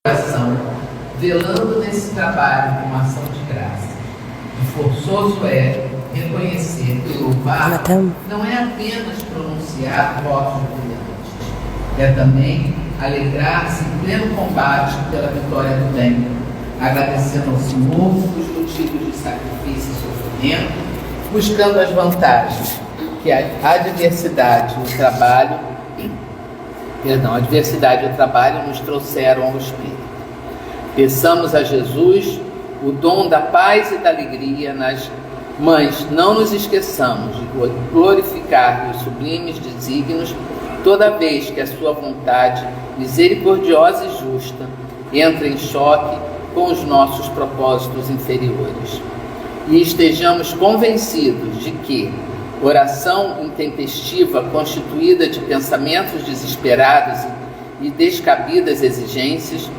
coração, velando nesse trabalho com ação de graça. E forçoso é reconhecer que louvar não é apenas pronunciar votos brilhantes, é também alegrar-se em pleno combate pela vitória do bem, agradecendo ao Senhor os motivos de sacrifício e sofrimento, buscando as vantagens que a adversidade e o trabalho nos trouxeram ao Espírito. Peçamos a Jesus o dom da paz e da alegria, mas não nos esqueçamos de glorificar os sublimes desígnios toda vez que a sua vontade misericordiosa e justa entra em choque com os nossos propósitos inferiores. E estejamos convencidos de que oração intempestiva constituída de pensamentos desesperados e descabidas exigências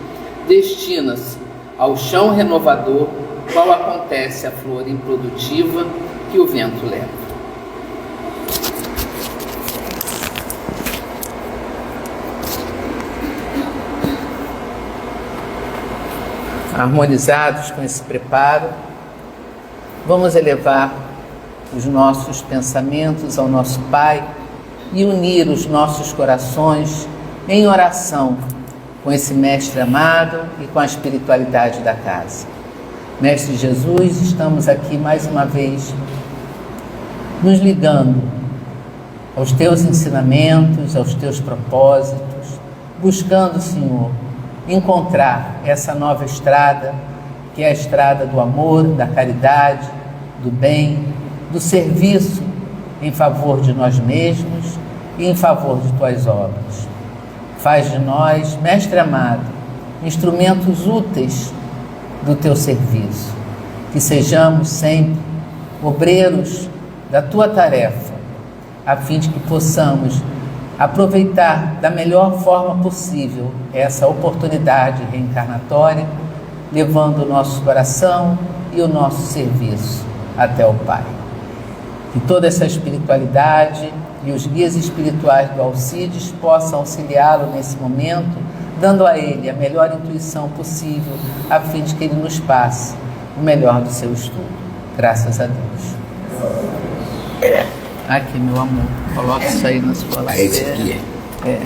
destina-se ao chão renovador, qual acontece a flor improdutiva que o vento leva. Harmonizados com esse preparo, vamos elevar os nossos pensamentos ao nosso Pai e unir os nossos corações em oração com esse Mestre amado e com a espiritualidade da casa. Mestre Jesus, estamos aqui mais uma vez nos ligando aos Teus ensinamentos, aos Teus propósitos, buscando, Senhor, encontrar essa nova estrada, que é a estrada do amor, da caridade, do bem, do serviço em favor de nós mesmos e em favor de Tuas obras. Faz de nós, Mestre amado, instrumentos úteis do Teu serviço, que sejamos sempre obreiros da Tua tarefa, a fim de que possamos aproveitar da melhor forma possível essa oportunidade reencarnatória, levando o nosso coração e o nosso serviço até o Pai. Que toda essa espiritualidade e os guias espirituais do Alcides possam auxiliá-lo nesse momento, dando a ele a melhor intuição possível, a fim de que ele nos passe o melhor do seu estudo. Graças a Deus. Aqui, meu amor, coloca isso aí na sua ladeira. Esse aqui é.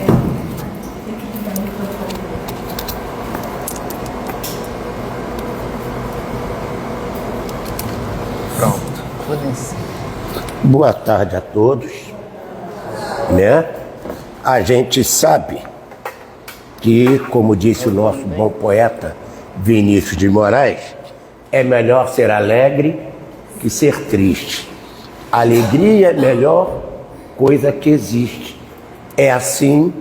Pronto, podem ser. Boa tarde a todos, né? A gente sabe que, como disse o nosso bom poeta Vinícius de Moraes, é melhor ser alegre que ser triste. Alegria é a melhor coisa que existe. É assim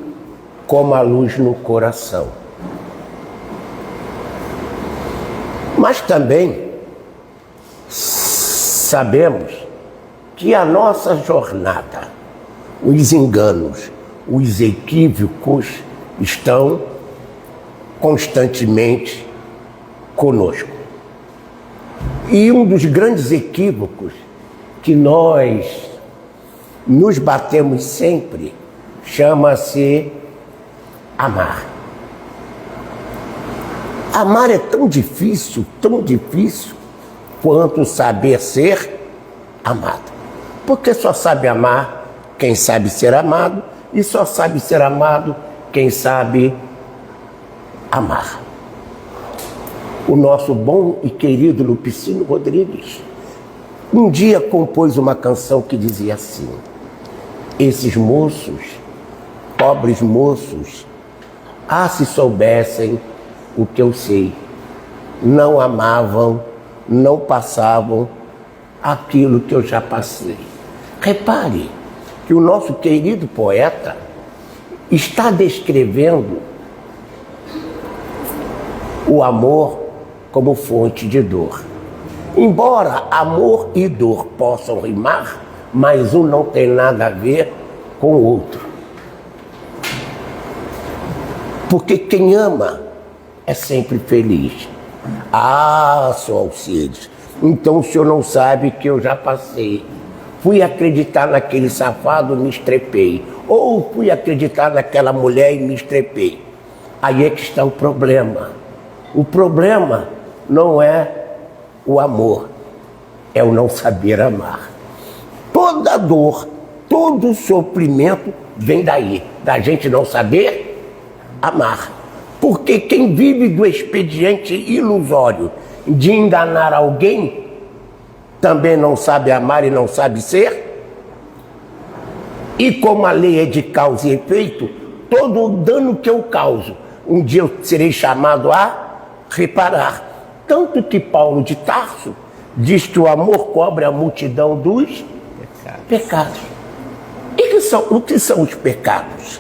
como a luz no coração. Mas também sabemos que a nossa jornada, os enganos, os equívocos estão constantemente conosco. E um dos grandes equívocos que nós nos batemos sempre chama-se amar. Amar é tão difícil quanto saber ser amado. Porque só sabe amar quem sabe ser amado, e só sabe ser amado quem sabe amar. O nosso bom e querido Lupicínio Rodrigues um dia compôs uma canção que dizia assim: esses moços, pobres moços, se soubessem o que eu sei, não amavam, não passavam aquilo que eu já passei. Repare que o nosso querido poeta está descrevendo o amor como fonte de dor. Embora amor e dor possam rimar, mas um não tem nada a ver com o outro. Porque quem ama é sempre feliz. Seu Alcides, então o senhor não sabe que eu já passei. Fui acreditar naquele safado, me estrepei. Ou fui acreditar naquela mulher e me estrepei. Aí é que está o problema. O problema não é o amor, é o não saber amar. Toda dor, todo sofrimento vem daí, da gente não saber amar. Porque quem vive do expediente ilusório de enganar alguém, também não sabe amar e não sabe ser. E como a lei é de causa e efeito, todo o dano que eu causo, um dia eu serei chamado a reparar. Tanto que Paulo de Tarso diz que o amor cobre a multidão dos pecados. E o que são os pecados?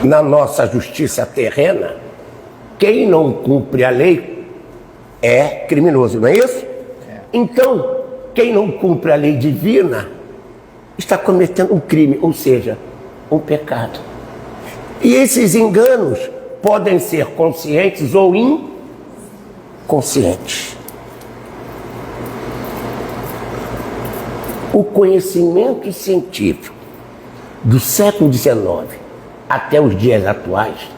Na nossa justiça terrena, quem não cumpre a lei é criminoso, não é isso? Então, quem não cumpre a lei divina está cometendo um crime, ou seja, um pecado. E esses enganos podem ser conscientes ou inconscientes. O conhecimento científico do século XIX até os dias atuais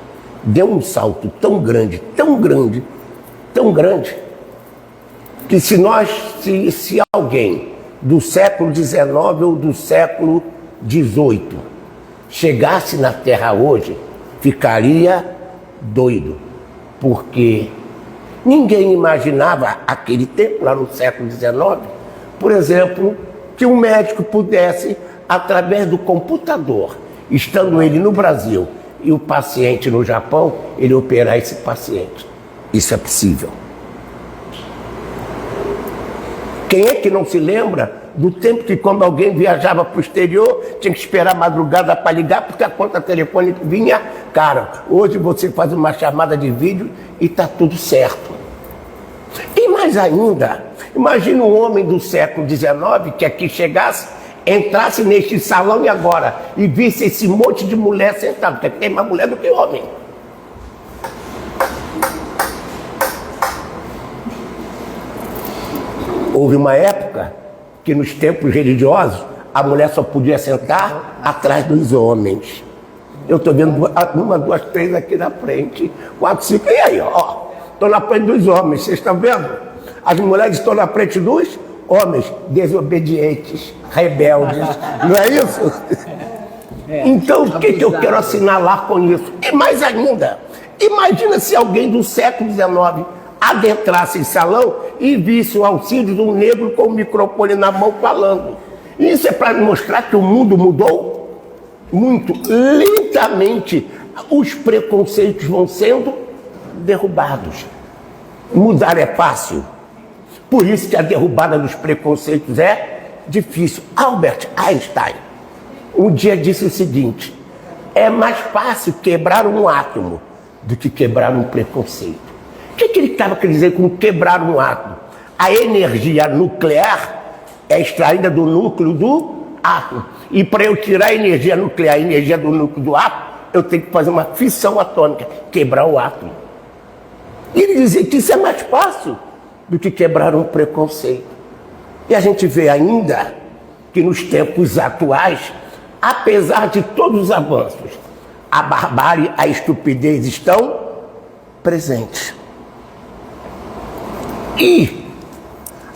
deu um salto tão grande, tão grande, tão grande, que se alguém do século XIX ou do século XVIII chegasse na Terra hoje, ficaria doido, porque ninguém imaginava aquele tempo, lá no século XIX, por exemplo, que um médico pudesse, através do computador, estando ele no Brasil e o paciente no Japão, ele operar esse paciente. Isso é possível. Quem é que não se lembra do tempo que, quando alguém viajava para o exterior, tinha que esperar a madrugada para ligar, porque a conta telefônica vinha cara. Hoje você faz uma chamada de vídeo e está tudo certo. E mais ainda, imagina um homem do século XIX que aqui chegasse, entrasse neste salão e agora, e visse esse monte de mulher sentada, porque tem mais mulher do que homem. Houve uma época que nos tempos religiosos a mulher só podia sentar atrás dos homens. Eu estou vendo uma, duas, três aqui na frente, 4, 5, e aí, ó, estou na frente dos homens, vocês estão vendo? As mulheres estão na frente dos homens desobedientes, rebeldes, não é isso? Então, o que eu quero assinalar com isso? E mais ainda, imagina se alguém do século XIX adentrasse em salão e visse o Alcides, um negro com o microfone na mão falando. Isso é para mostrar que o mundo mudou muito lentamente. Os preconceitos vão sendo derrubados. Mudar é fácil. Por isso que a derrubada dos preconceitos é difícil. Albert Einstein um dia disse o seguinte: é mais fácil quebrar um átomo do que quebrar um preconceito. O que ele estava querendo dizer com quebrar um átomo? A energia nuclear é extraída do núcleo do átomo. E para eu tirar a energia nuclear, a energia do núcleo do átomo, eu tenho que fazer uma fissão atômica, quebrar o átomo. E ele dizia que isso é mais fácil do que quebrar um preconceito. E a gente vê ainda que nos tempos atuais, apesar de todos os avanços, a barbárie, a estupidez estão presentes. E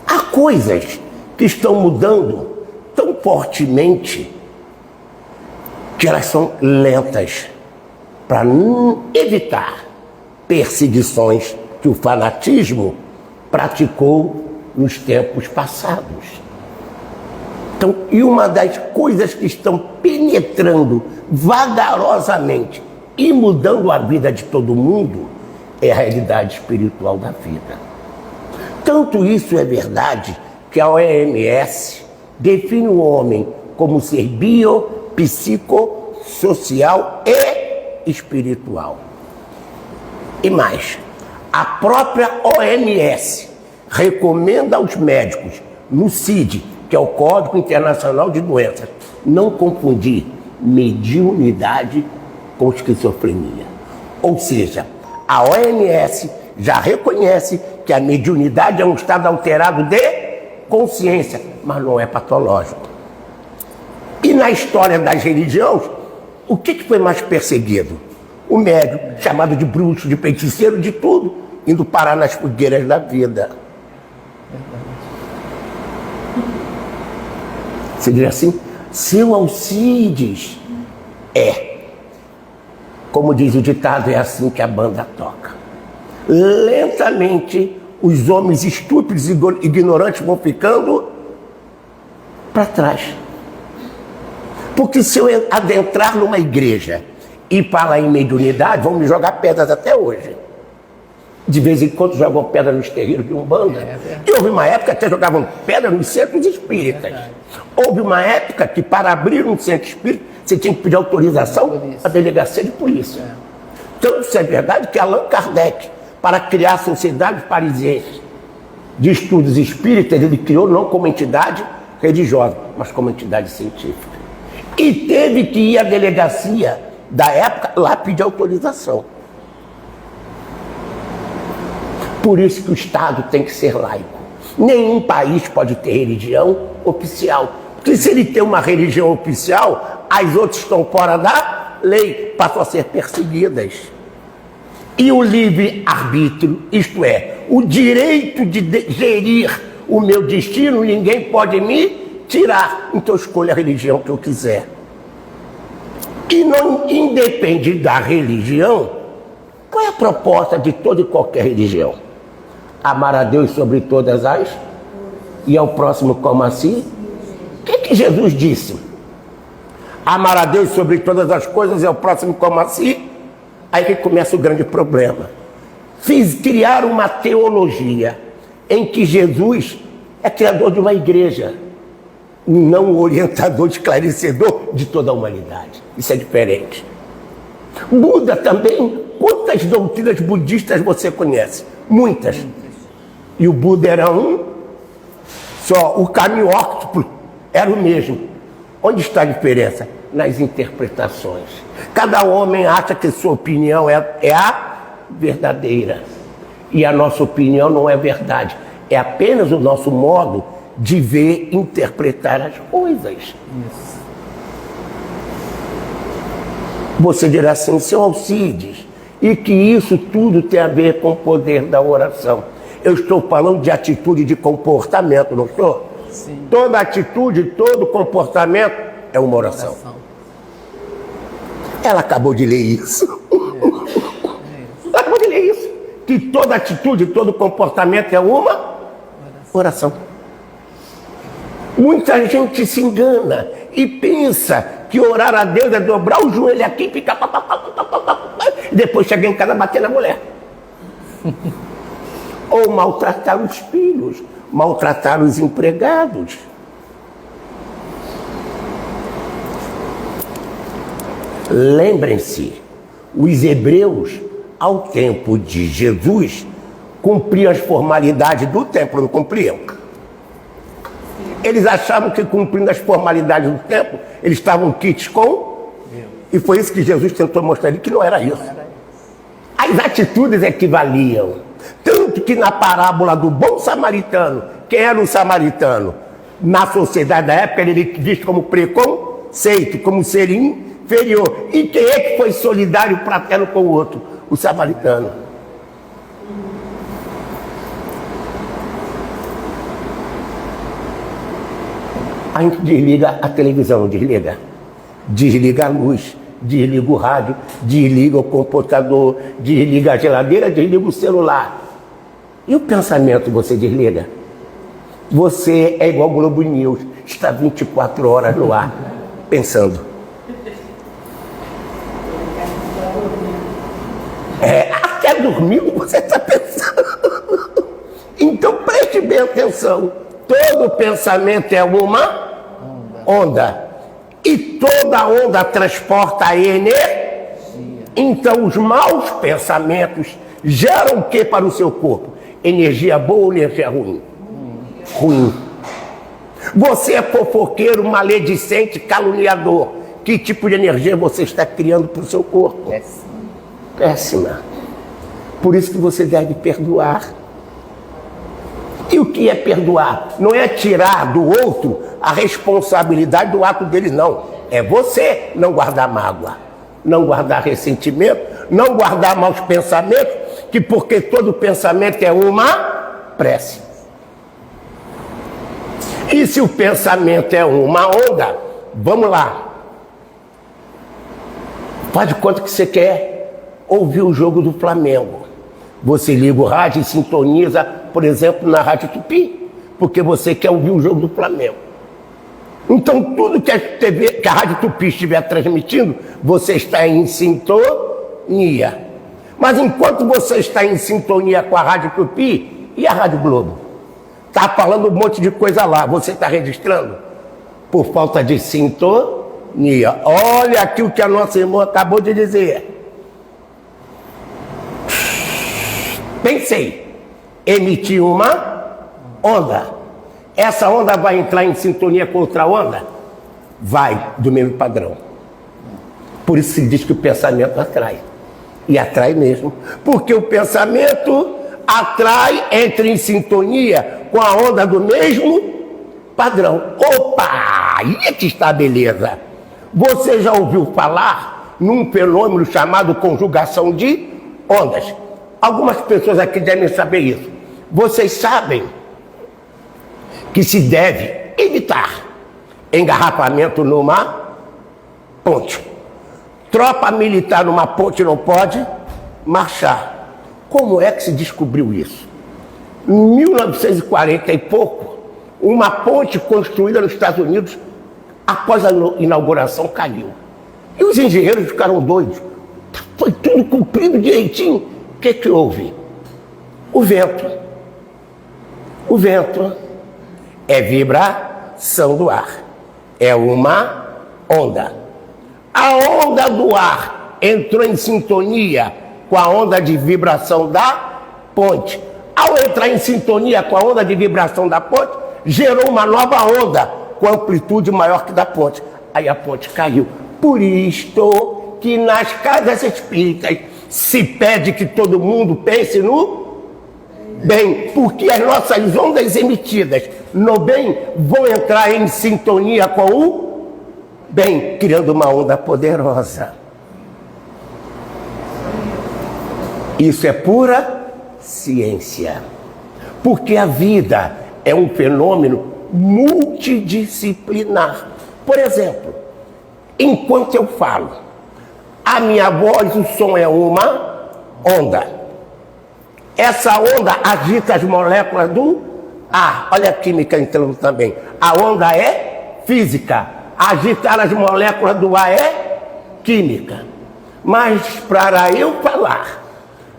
há coisas que estão mudando tão fortemente que elas são lentas para evitar perseguições que o fanatismo praticou nos tempos passados. Então, e uma das coisas que estão penetrando vagarosamente e mudando a vida de todo mundo é a realidade espiritual da vida. Tanto isso é verdade que a OMS define o homem como ser biopsicossocial e espiritual. E mais, a própria OMS recomenda aos médicos, no CID, que é o Código Internacional de Doenças, não confundir mediunidade com esquizofrenia. Ou seja, a OMS já reconhece que a mediunidade é um estado alterado de consciência, mas não é patológico. E na história das religiões, O que foi mais perseguido? O médium, chamado de bruxo, de feiticeiro, de tudo, indo parar nas fogueiras da vida. Você diz assim, seu Alcides, como diz o ditado, é assim que a banda toca. Lentamente, os homens estúpidos e ignorantes vão ficando para trás. Porque se eu adentrar numa igreja e falar em mediunidade, vão me jogar pedras até hoje. De vez em quando jogam pedra nos terreiros de Umbanda. E houve uma época que até jogavam pedra nos centros espíritas. Houve uma época que para abrir um centro espírita, você tinha que pedir autorização à delegacia de polícia. Então isso é verdade que Allan Kardec, para criar a Sociedade Parisiense de Estudos Espíritas, ele criou não como entidade religiosa, mas como entidade científica. E teve que ir à delegacia da época lá pedir autorização. Por isso que o Estado tem que ser laico. Nenhum país pode ter religião oficial. Porque se ele tem uma religião oficial, as outras estão fora da lei, passam a ser perseguidas. E o livre-arbítrio, isto é, o direito de gerir o meu destino, ninguém pode me tirar. Então eu escolho a religião que eu quiser. E não independe da religião. Qual é a proposta de toda e qualquer religião? Amar a Deus sobre todas as e ao próximo como a si. O que Jesus disse? Amar a Deus sobre todas as coisas e ao próximo como a si. Aí que começa o grande problema. Criar uma teologia em que Jesus é criador de uma igreja, não o orientador, esclarecedor de toda a humanidade. Isso é diferente. Buda também, quantas doutrinas budistas você conhece? Muitas. E o Buda era um só, o caminho óctuplo era o mesmo. Onde está a diferença? Nas interpretações. Cada homem acha que sua opinião é a verdadeira. E a nossa opinião não é verdade. É apenas o nosso modo de ver, interpretar as coisas. Isso. Você dirá assim, seu Alcides, e que isso tudo tem a ver com o poder da oração. Eu estou falando de atitude, de comportamento, não estou? Sim. Toda atitude, todo comportamento é uma oração. Ela acabou de ler isso. Ela acabou de ler isso. Que toda atitude, todo comportamento é uma oração. Muita gente se engana e pensa que orar a Deus é dobrar o joelho aqui e ficar... E depois chegar em casa e bater na mulher. Ou maltratar os filhos, maltratar os empregados. Lembrem-se, os hebreus, ao tempo de Jesus, cumpriam as formalidades do templo, não cumpriam? Eles achavam que cumprindo as formalidades do templo, eles estavam quites com... E foi isso que Jesus tentou mostrar que não era isso. As atitudes equivaliam. Tanto que na parábola do bom samaritano, quem era o samaritano? Na sociedade da época, ele era visto como preconceito, como ser inferior. E quem é que foi solidário, fraterno com o outro? O samaritano. A gente desliga a televisão, desliga. Desliga a luz, desliga o rádio, desliga o computador, desliga a geladeira, desliga o celular. E o pensamento você desliga? Você é igual o Globo News, está 24 horas no ar, pensando. Até dormindo você está pensando. Então preste bem atenção. Todo pensamento é uma onda. E toda onda transporta a energia. Então os maus pensamentos geram o que para o seu corpo? Energia boa ou energia ruim? Ruim. Você é fofoqueiro, maledicente, caluniador. Que tipo de energia você está criando para o seu corpo? Péssima. Por isso que você deve perdoar. E o que é perdoar? Não é tirar do outro a responsabilidade do ato dele, não. É você não guardar mágoa, não guardar ressentimento, não guardar maus pensamentos, que porque todo pensamento é uma prece. E se o pensamento é uma onda, vamos lá. Faz de conta que você quer ouvir o jogo do Flamengo. Você liga o rádio e sintoniza, por exemplo, na Rádio Tupi, porque você quer ouvir o jogo do Flamengo. Então, tudo que a Rádio Tupi estiver transmitindo, você está em sintonia. Mas enquanto você está em sintonia com a Rádio Tupi e a Rádio Globo, está falando um monte de coisa lá, você está registrando? Por falta de sintonia. Olha aqui o que a nossa irmã acabou de dizer. Pensei, emitir uma onda. Essa onda vai entrar em sintonia com outra onda? Vai, do mesmo padrão. Por isso se diz que o pensamento atrai. E atrai mesmo. Porque o pensamento atrai, entra em sintonia com a onda do mesmo padrão. Opa! Aí é que está a beleza. Você já ouviu falar num fenômeno chamado conjugação de ondas? Algumas pessoas aqui devem saber isso. Vocês sabem que se deve evitar engarrafamento numa ponte. Tropa militar numa ponte não pode marchar. Como é que se descobriu isso? Em 1940 e pouco, uma ponte construída nos Estados Unidos, após a inauguração, caiu. E os engenheiros ficaram doidos. Foi tudo cumprido direitinho. O que houve? O vento. O vento é vibração do ar. É uma onda. A onda do ar entrou em sintonia com a onda de vibração da ponte. Ao entrar em sintonia com a onda de vibração da ponte, gerou uma nova onda com amplitude maior que da ponte. Aí a ponte caiu. Por isto que nas casas espíritas se pede que todo mundo pense no bem, porque as nossas ondas emitidas no bem vão entrar em sintonia com o bem, criando uma onda poderosa. Isso é pura ciência, porque a vida é um fenômeno multidisciplinar. Por exemplo, enquanto eu falo, a minha voz, o som é uma onda. Essa onda agita as moléculas do ar. Olha a química entrando também. A onda é física. Agitar as moléculas do ar é química. Mas para eu falar,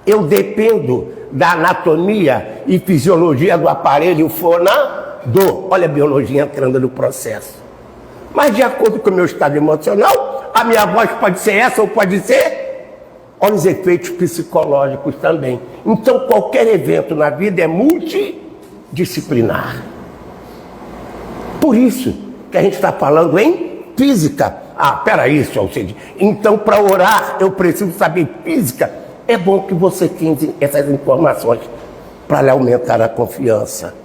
eu dependo da anatomia e fisiologia do aparelho fonador. Olha a biologia entrando no processo. Mas de acordo com o meu estado emocional, a minha voz pode ser essa ou pode ser... Olha os efeitos psicológicos também. Então qualquer evento na vida é multidisciplinar. Por isso que a gente está falando em física. Ah, peraí, senhor Cid. Então para orar eu preciso saber física. É bom que você tenha essas informações para lhe aumentar a confiança.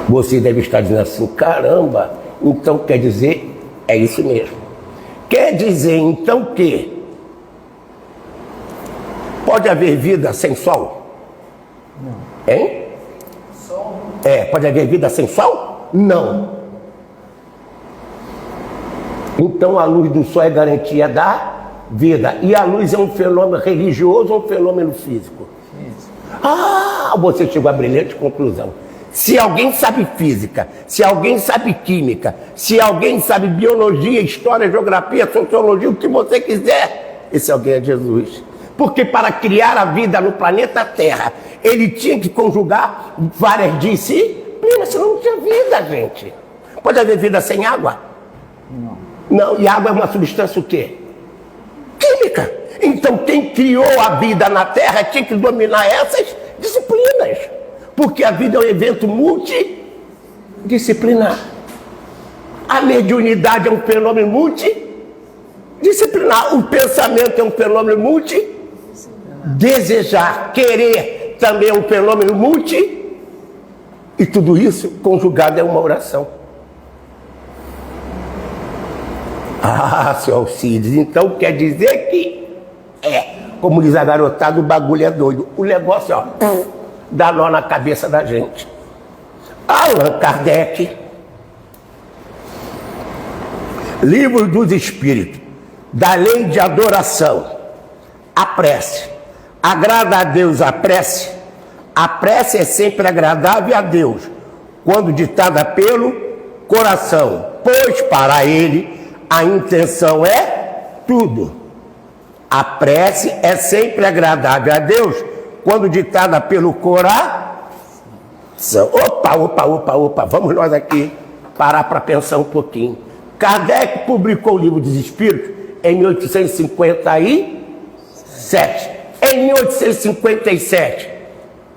Você deve estar dizendo assim, caramba, então quer dizer, é isso mesmo. Quer dizer então que pode haver vida sem sol? Não. Hein? Sol? Pode haver vida sem sol? Não. Então a luz do sol é garantia da vida. E a luz é um fenômeno religioso ou um fenômeno físico? Físico. Ah, você chegou à brilhante conclusão. Se alguém sabe física, se alguém sabe química, se alguém sabe biologia, história, geografia, sociologia, o que você quiser, esse alguém é Jesus. Porque para criar a vida no planeta Terra, ele tinha que conjugar várias disciplinas, senão não tinha vida, gente. Pode haver vida sem água? Não, e água é uma substância o quê? Química. Então quem criou a vida na Terra tinha que dominar essas disciplinas. Porque a vida é um evento multidisciplinar. A mediunidade é um fenômeno multidisciplinar. O pensamento é um fenômeno multidisciplinar. Desejar, querer também é um fenômeno multidisciplinar. E tudo isso conjugado é uma oração. Ah, seu Alcides, então quer dizer que como diz a garotada, o bagulho é doido. O negócio, dá nó na cabeça da gente. Allan Kardec, Livro dos Espíritos, da lei de adoração, a prece. Agrada a Deus a prece? A prece é sempre agradável a Deus, quando ditada pelo coração, pois para ele a intenção é tudo. A prece é sempre agradável a Deus, quando ditada pelo coração. Opa, vamos nós aqui parar para pensar um pouquinho. Kardec publicou o Livro dos Espíritos em 1857. Em 1857,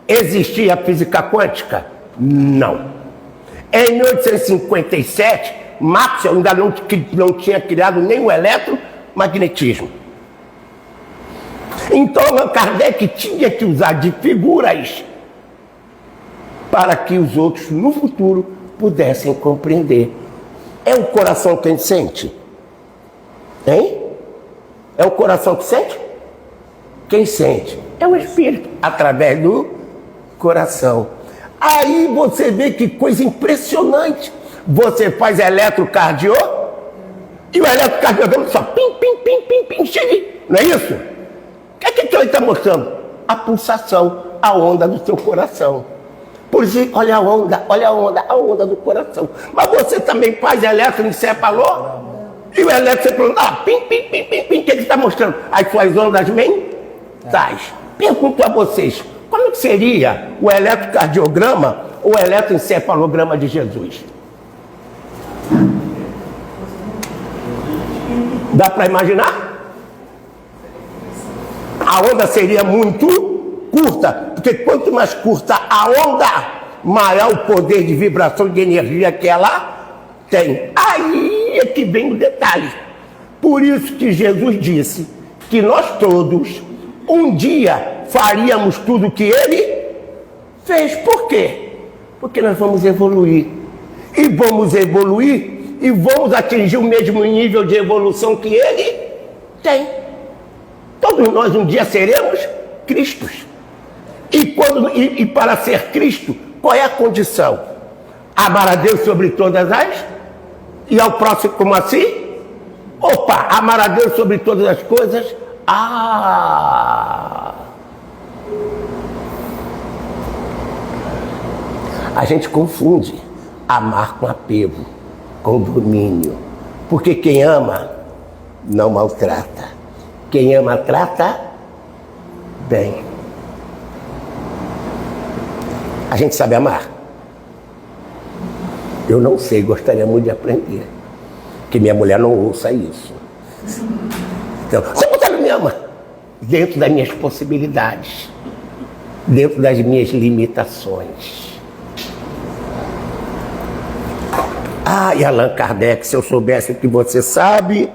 existia a física quântica? Não. Em 1857, Maxwell ainda não tinha criado nem o eletromagnetismo. Então, Allan Kardec tinha que usar de figuras para que os outros, no futuro, pudessem compreender. É o coração quem sente? Hein? É o coração que sente? Quem sente? É o espírito, através do coração. Aí você vê que coisa impressionante. Você faz eletrocardio e o eletrocardiograma só pim, chega. Não é isso? O que ele está mostrando? A pulsação, a onda do seu coração. Por isso, olha a onda do coração. Mas você também faz eletroencefalograma e o eletroencefalograma, pim, o que ele está mostrando? As suas ondas mentais. Pergunto a vocês, como seria o eletrocardiograma ou o eletroencefalograma de Jesus? Dá para imaginar? A onda seria muito curta, porque quanto mais curta a onda, maior o poder de vibração de energia que ela tem. Aí é que vem o detalhe. Por isso que Jesus disse que nós todos, um dia, faríamos tudo o que ele fez. Por quê? Porque nós vamos evoluir. E vamos evoluir e vamos atingir o mesmo nível de evolução que ele tem. Todos nós um dia seremos Cristos. E para ser Cristo, qual é a condição? Amar a Deus sobre todas as... E ao próximo como assim? Opa, amar a Deus sobre todas as coisas? A gente confunde amar com apego, com domínio. Porque quem ama, não maltrata. Quem ama, trata bem. A gente sabe amar? Eu não sei, gostaria muito de aprender. Que minha mulher não ouça isso. Então, você não me ama? Dentro das minhas possibilidades. Dentro das minhas limitações. E Allan Kardec, se eu soubesse o que você sabe...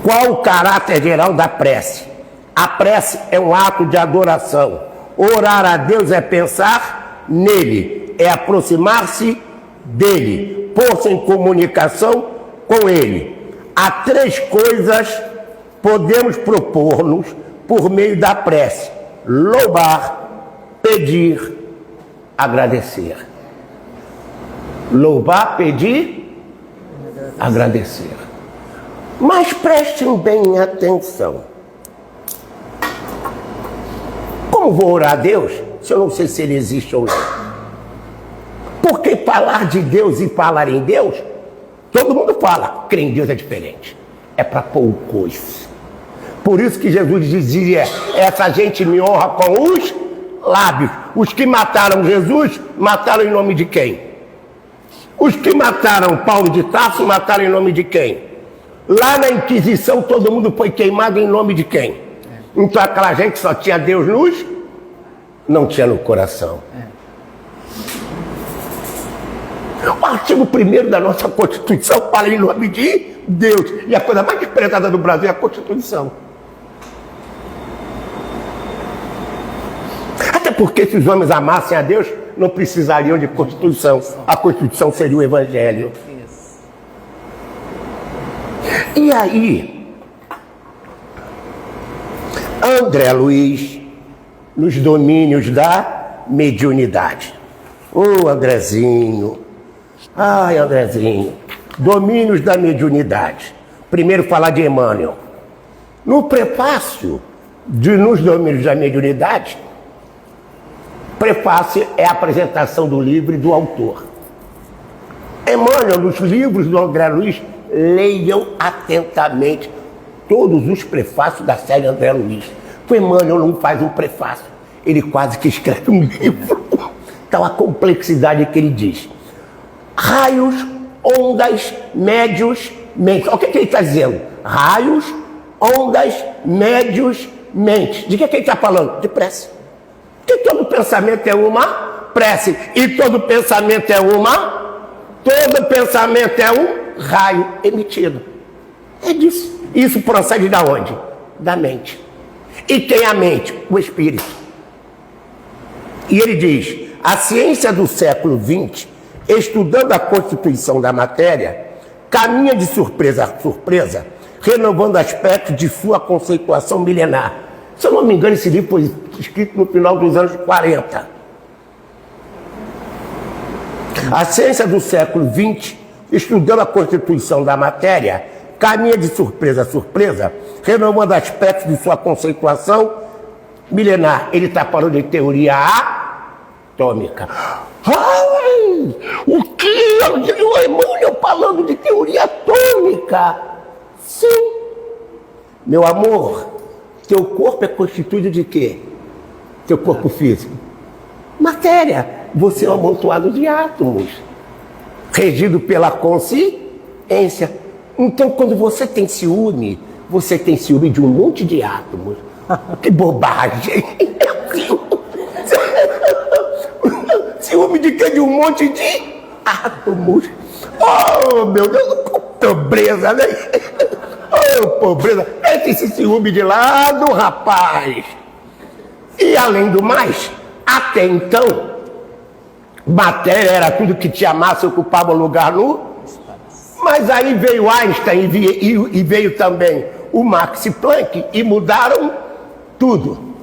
Qual o caráter geral da prece? A prece é um ato de adoração. Orar a Deus é pensar nele, é aproximar-se dele, pôr-se em comunicação com ele. Há três coisas podemos propor-nos por meio da prece: louvar, pedir, agradecer. Louvar, pedir, agradecer. Mas prestem bem atenção. Como vou orar a Deus se eu não sei se ele existe ou não? Porque falar de Deus e falar em Deus, todo mundo fala. Crer em Deus é diferente. É para poucos. Por isso que Jesus dizia: essa gente me honra com os lábios. Os que mataram Jesus, mataram em nome de quem? Os que mataram Paulo de Tarso, mataram em nome de quem? Lá na Inquisição, todo mundo foi queimado em nome de quem? Então aquela gente só tinha Deus luz, não tinha no coração. O artigo 1º da nossa Constituição fala em nome de Deus. E a coisa mais desprezada do Brasil é a Constituição. Até porque se os homens amassem a Deus, não precisariam de Constituição. A Constituição seria o Evangelho. Isso. E aí, André Luiz, nos domínios da mediunidade. Ô, Andrezinho. Ai, Andrezinho. Domínios da mediunidade. Primeiro falar de Emmanuel. No prefácio nos domínios da mediunidade, prefácio é a apresentação do livro e do autor. Emmanuel, nos livros do André Luiz, leiam atentamente todos os prefácios da série André Luiz. O Emmanuel não faz um prefácio, ele quase que escreve um livro. Então a complexidade que ele diz. Raios, ondas, médios, mentes. O que ele está dizendo? Raios, ondas, médios, mentes. De que ele está falando? De prece. Porque todo pensamento é uma prece. E todo pensamento é um raio emitido. É disso. Isso procede da onde? Da mente. E quem é a mente? O espírito. E ele diz, a ciência do século XX, estudando a constituição da matéria, caminha de surpresa a surpresa, renovando aspectos de sua conceituação milenar. Se eu não me engano, esse livro foi escrito no final dos anos 40. A ciência do século XX, estudando a constituição da matéria, caminha de surpresa a surpresa, renovando aspectos de sua conceituação milenar. Ele está falando de teoria atômica. Ai, o que? O Emmanuel falando de teoria atômica? Sim. Meu amor, teu corpo é constituído de quê? Teu corpo físico? Matéria. Você é um amontoado de átomos, regido pela consciência. Então, quando você tem ciúme de um monte de átomos. Que bobagem! Ciúme de quê? De um monte de átomos. Oh, meu Deus, pobreza, né? Oh, pobreza. Mete esse ciúme de lado, rapaz. E além do mais, até então, matéria era tudo que tinha massa e ocupava lugar no... Mas aí veio Einstein e veio também o Max Planck e mudaram tudo.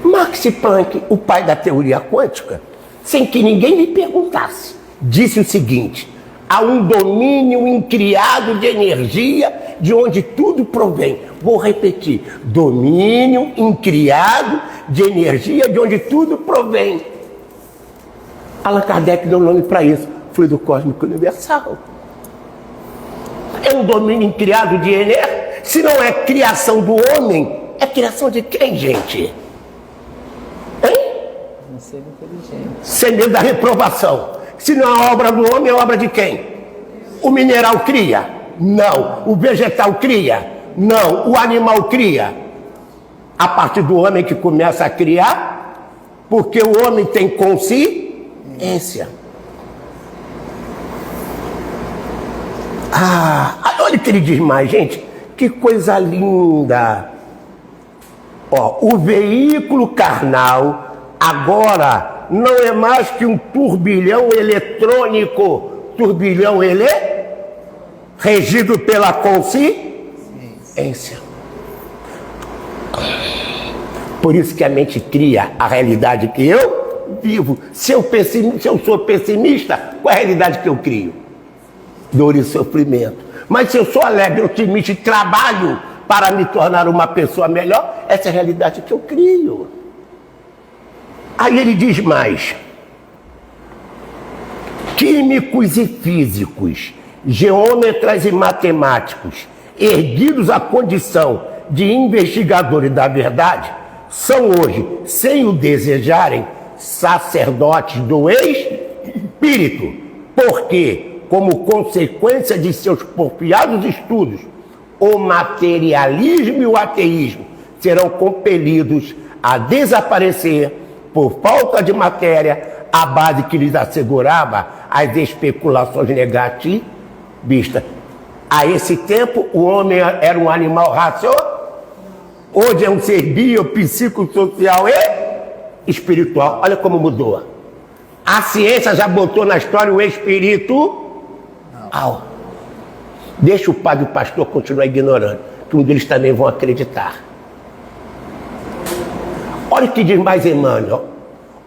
Max Planck, o pai da teoria quântica, sem que ninguém lhe perguntasse, disse o seguinte: há um domínio incriado de energia de onde tudo provém. Vou repetir: domínio incriado de energia de onde tudo provém. Allan Kardec deu nome para isso: fluido cósmico universal. É um domínio incriado de energia. Se não é criação do homem, é criação de quem, gente? Hein? Um ser inteligente. Sem medo da reprovação. Se não é obra do homem, é obra de quem? O mineral cria? Não. O vegetal cria? Não. O animal cria? A partir do homem que começa a criar, porque o homem tem consciência. Olha o que ele diz mais, gente. Que coisa linda. Ó, o veículo carnal agora não é mais que um turbilhão eletrônico. Turbilhão regido pela consciência. Por isso que a mente cria a realidade que eu vivo. Se eu sou pessimista, qual é a realidade que eu crio? Dor e sofrimento. Mas se eu sou alegre, otimista e trabalho para me tornar uma pessoa melhor, essa é a realidade que eu crio. Aí ele diz mais: químicos e físicos, geômetras e matemáticos, erguidos à condição de investigadores da verdade, são hoje, sem o desejarem, sacerdotes do espírito, porque, como consequência de seus porfiados estudos, o materialismo e o ateísmo serão compelidos a desaparecer por falta de matéria, a base que lhes assegurava as especulações negativistas. A esse tempo, o homem era um animal racional, hoje é um ser biopsicossocial e espiritual. Olha como mudou. A ciência já botou na história o espiritual. Deixa o padre e o pastor continuar ignorando, que um deles também vão acreditar. Olha o que diz mais Emmanuel.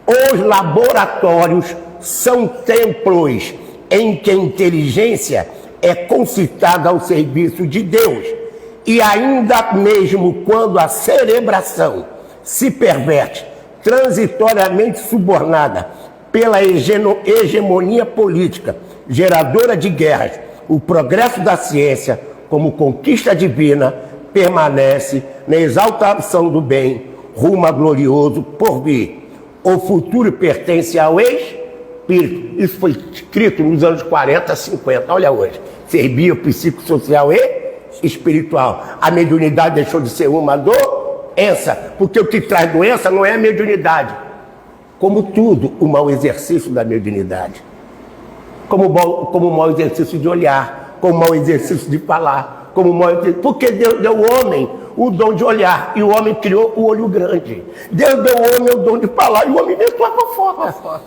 Os laboratórios são templos em que a inteligência é concitada ao serviço de Deus. E ainda mesmo quando a cerebração se perverte, transitoriamente subornada pela hegemonia política, geradora de guerras, o progresso da ciência, como conquista divina, permanece na exaltação do bem, rumo a glorioso porvir. O futuro pertence ao espírito. Isso foi escrito nos anos 40, 50. Olha hoje. Servia psicossocial e espiritual. A mediunidade deixou de ser uma doença, porque o que traz doença não é a mediunidade. Como tudo, o mau exercício da mediunidade. Como o mau exercício de olhar, como o mau exercício de falar, como o mau exercício... Porque Deus deu ao homem o dom de olhar, e o homem criou o olho grande. Deus deu ao homem o dom de falar, e o homem inventou a fofoca.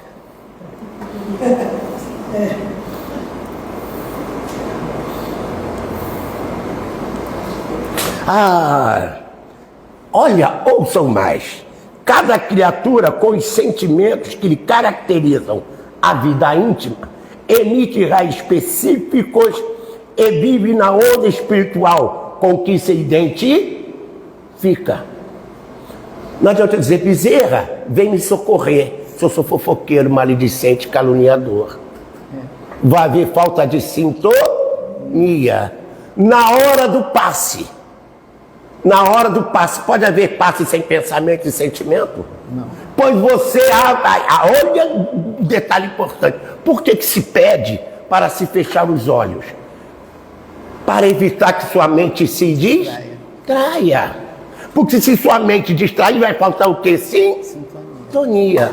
Olha, ouçam mais. Cada criatura com os sentimentos que lhe caracterizam a vida íntima emite raios específicos e vive na onda espiritual com que se identifica. Não adianta dizer, Bezerra, vem me socorrer, se eu sou fofoqueiro, maledicente, caluniador. Vai haver falta de sintonia. Na hora do passe, pode haver passe sem pensamento e sentimento? Não. Pois você, olha um detalhe importante, por que se pede para se fechar os olhos? Para evitar que sua mente se distraia. Porque se sua mente distrair, vai faltar o quê? Sintonia.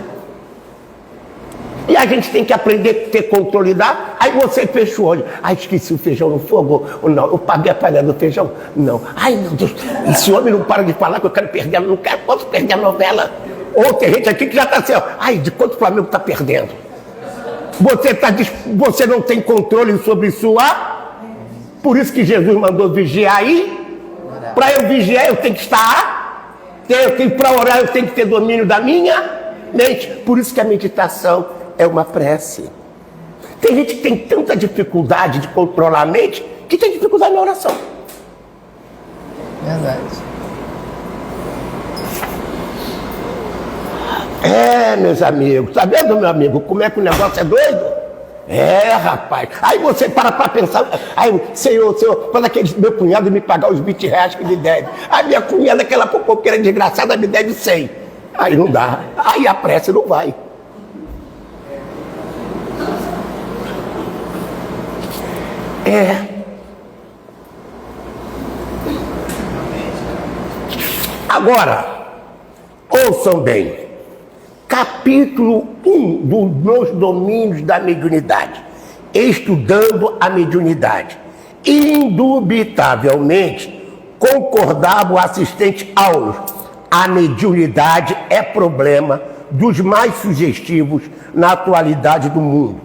E a gente tem que aprender a ter controle da... Aí você fecha o olho. Esqueci o feijão no fogo. Não, eu paguei a panela do feijão. Não. Meu Deus, esse homem não para de falar que eu quero perder. Não quero, posso perder a novela. Ou tem gente aqui que já está assim, de quanto o Flamengo está perdendo? Você não tem controle sobre sua... Por isso que Jesus mandou vigiar aí. Para eu vigiar, eu tenho que estar... Para orar, eu tenho que ter domínio da minha mente. Por isso que a meditação é uma prece. Tem gente que tem tanta dificuldade de controlar a mente que tem dificuldade na oração. Verdade. Meus amigos, tá vendo, meu amigo, como é que o negócio é doido? Rapaz. Aí você para pensar, senhor, quando aquele meu cunhado me pagar os 20 reais que ele deve, a minha cunhada, aquela popoqueira desgraçada, me deve 100. Aí não dá. Aí a prece não vai. Agora, ouçam bem. Capítulo 1 dos domínios da mediunidade. Estudando a mediunidade. Indubitavelmente, concordava o assistente Aulos. A mediunidade é problema dos mais sugestivos na atualidade do mundo.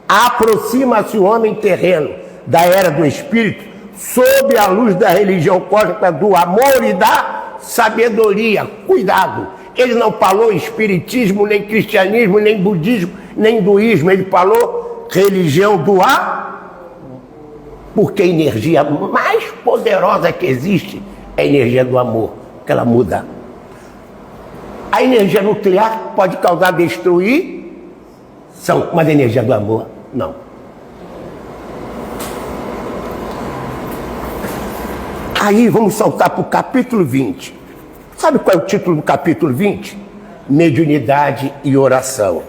Aproxima-se o homem terreno da era do espírito sob a luz da religião cósmica do amor e da sabedoria. Cuidado! Ele não falou espiritismo, nem cristianismo, nem budismo, nem hinduísmo. Ele falou religião do amor. Porque a energia mais poderosa que existe é a energia do amor, que ela muda. A energia nuclear pode causar destruição, mas a energia do amor, não. Aí vamos saltar para o capítulo 20. Sabe qual é o título do capítulo 20? Mediunidade e oração.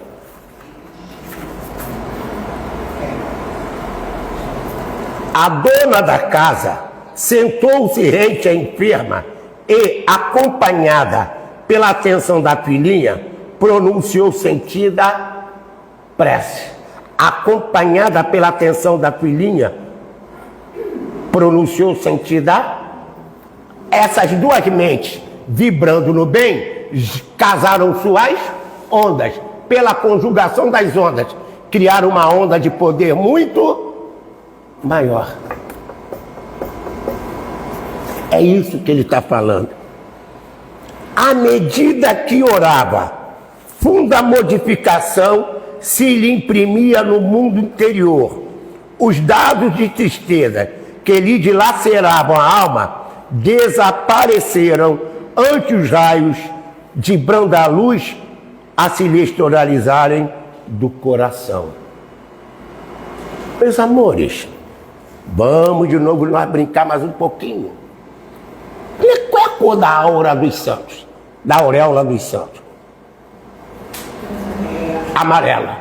A dona da casa sentou-se rente à enferma e, acompanhada pela atenção da filhinha, pronunciou sentida prece. Acompanhada pela atenção da filhinha, pronunciou sentida. Essas duas mentes vibrando no bem casaram suas ondas. Pela conjugação das ondas, criaram uma onda de poder muito maior. É isso que ele está falando. À medida que orava, funda modificação se lhe imprimia no mundo interior. Os dados de tristeza que lhe dilaceravam a alma desapareceram ante os raios de branda luz a se lhe exteriorizarem do coração. Meus amores, vamos de novo nós brincar mais um pouquinho. Qual é a cor da aura dos santos? Da auréola dos santos? Amarela.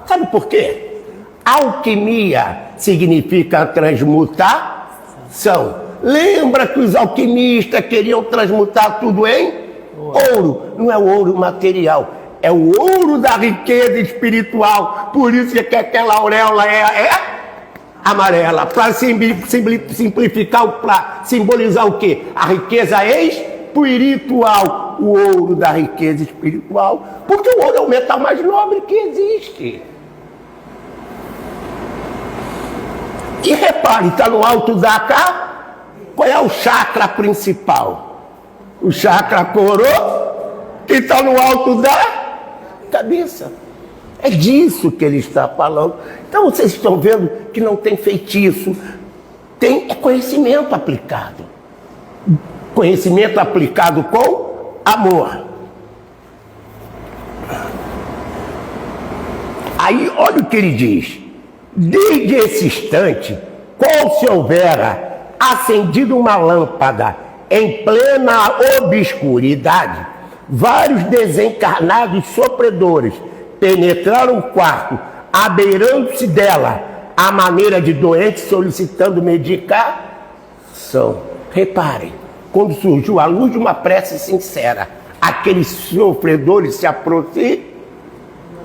Sabe por quê? Alquimia significa transmutação. Lembra que os alquimistas queriam transmutar tudo em ouro? Não é o ouro material, é o ouro da riqueza espiritual. Por isso que aquela auréola é amarela, para simplificar, para simbolizar o quê? A riqueza espiritual, o ouro da riqueza espiritual, porque o ouro é o metal mais nobre que existe. E repare, está no alto da cá. Qual é o chakra principal? O chakra coroa, que está no alto da cabeça. É disso que ele está falando. Então vocês estão vendo que não tem feitiço, é conhecimento aplicado. Conhecimento aplicado com amor. Aí olha o que ele diz. Desde esse instante, qual se houvera acendido uma lâmpada em plena obscuridade, vários desencarnados sofredores penetraram o quarto, abeirando-se dela, à maneira de doentes solicitando medicação. Reparem, quando surgiu a luz de uma prece sincera, aqueles sofredores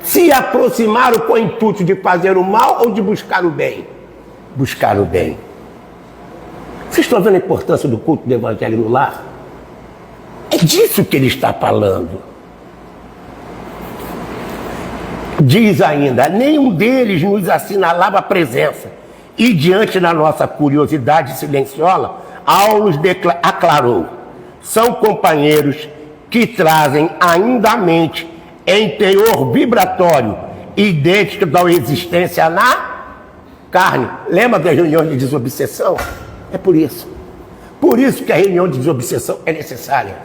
se aproximaram com o intuito de fazer o mal ou de buscar o bem? Buscar o bem. Vocês estão vendo a importância do culto do Evangelho no lar? É disso que ele está falando. Diz ainda, nenhum deles nos assinalava a presença. E diante da nossa curiosidade silenciosa, Aulus aclarou. São companheiros que trazem ainda a mente em teor vibratório, idêntico da existência na carne. Lembra das reuniões de desobsessão? É por isso. Por isso que a reunião de desobsessão é necessária.